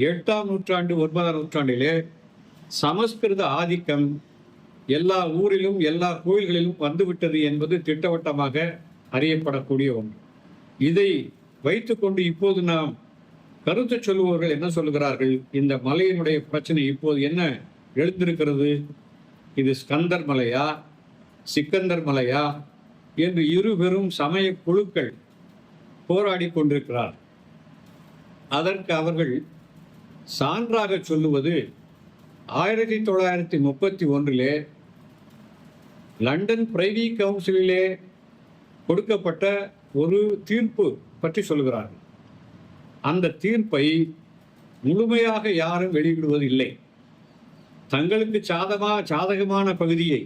8ஆம் நூற்றாண்டு 9ஆம் நூற்றாண்டிலே சமஸ்கிருத ஆதிக்கம் எல்லா ஊரிலும் எல்லா கோயில்களிலும் வந்துவிட்டது என்பது திட்டவட்டமாக அறியப்படக்கூடிய ஒன்று. இதை வைத்துக்கொண்டு இப்போது நாம் கருத்து சொல்லுபவர்கள் என்ன சொல்லுகிறார்கள்? இந்த மலையினுடைய பிரச்சனை இப்போது என்ன எழுந்திருக்கிறது? இது ஸ்கந்தர் மலையா, சிக்கந்தர் மலையா என்று இரு பெரும் சமய குழுக்கள் போராடி கொண்டிருக்கிறார். அதற்கு அவர்கள் சான்றாக சொல்லுவது 1931 லண்டன் பிரைவி கவுன்சிலே கொடுக்கப்பட்ட ஒரு தீர்ப்பு பற்றி சொல்கிறார்கள். அந்த தீர்ப்பை முழுமையாக யாரும் வெளியிடுவதில்லை. தங்களுக்கு சாதகமான பகுதியை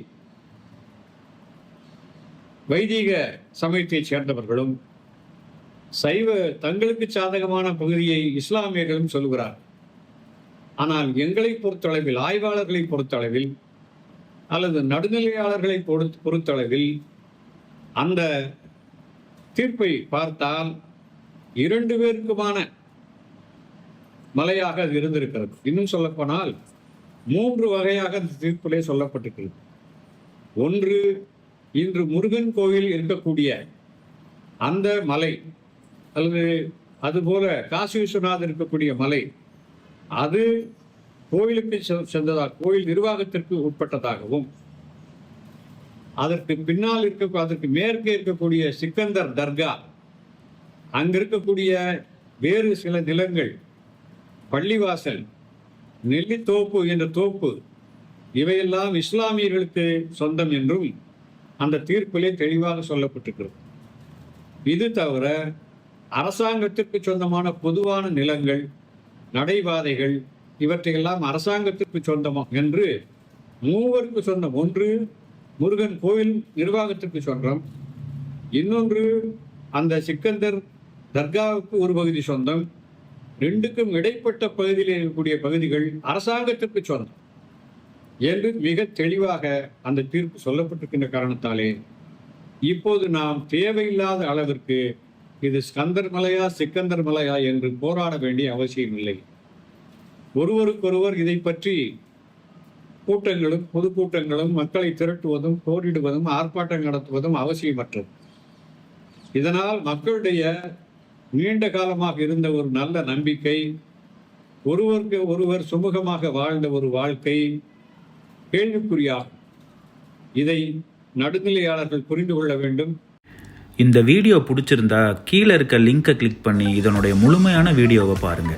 வைதிக சமயத்தைச் சேர்ந்தவர்களும் தங்களுக்கு சாதகமான பகுதியை இஸ்லாமியர்களும் சொல்கிறார். ஆனால் எங்களை பொறுத்தளவில், ஆய்வாளர்களை பொறுத்தளவில் அல்லது நடுநிலையாளர்களை பொறுத்தளவில் அந்த தீர்ப்பை பார்த்தால் 2 பேருக்குமான மலையாக அது இருந்திருக்கிறது. இன்னும் சொல்லப்போனால் 3 வகையாக அந்த தீர்ப்பிலே சொல்லப்பட்டிருக்கிறது. ஒன்று, இன்று முருகன் கோயில் இருக்கக்கூடிய அந்த மலை அல்லது அதுபோல காசி விஸ்வநாதர் இருக்கக்கூடிய மலை, அது கோயிலுக்கு சென்றதாக, கோயில் நிர்வாகத்திற்கு உட்பட்டதாகவும், அதற்கு பின்னால் அதற்கு மேற்கே இருக்கக்கூடிய சிக்கந்தர் தர்கா, அங்க இருக்கக்கூடிய வேறு சில நிலங்கள், பள்ளிவாசல், நெல்லித்தோப்பு என்ற தோப்பு, இவையெல்லாம் இஸ்லாமியர்களுக்கு சொந்தம் என்றும் அந்த தீர்ப்பிலே தெளிவாக சொல்லப்பட்டிருக்கிறது. இது தவிர அரசாங்கத்திற்கு சொந்தமான பொதுவான நிலங்கள், நடைபாதைகள், இவற்றையெல்லாம் அரசாங்கத்திற்கு சொந்தமா என்று 3 சொந்தம். ஒன்று முருகன் கோயில் நிர்வாகத்திற்கு சொந்தம், இன்னொன்று அந்த சிக்கந்தர் தர்காவுக்கு ஒரு பகுதி சொந்தம், 2க்கும் இடைப்பட்ட பகுதியில் இருக்கக்கூடிய பகுதிகள் அரசாங்கத்திற்கு சொந்தம் என்று மிக தெளிவாக அந்த தீர்ப்பு சொல்லப்பட்டிருக்கின்ற காரணத்தாலே இப்போது நாம் தேவையில்லாத அளவிற்கு இது ஸ்கந்தர் மலையா சிக்கந்தர் மலையா என்று போராட வேண்டிய அவசியம் இல்லை. ஒருவருக்கொருவர் இதை பற்றி கூட்டங்களும் பொதுக்கூட்டங்களும் மக்களை திரட்டுவதும் போரிடுவதும் ஆர்ப்பாட்டம் நடத்துவதும் அவசியமற்றது. இதனால் மக்களுடைய நீண்ட காலமாக இருந்த ஒரு நல்ல நம்பிக்கை, ஒருவருக்கு ஒருவர் சுமூகமாக வாழ்ந்த ஒரு வாழ்க்கை கேள்விக்குறியாகும். இதை நடுநிலையாளர்கள் புரிந்து கொள்ள வேண்டும். இந்த வீடியோ பிடிச்சிருந்தா கீழே இருக்க லிங்கை கிளிக் பண்ணி இதனுடைய முழுமையான வீடியோவை பாருங்க.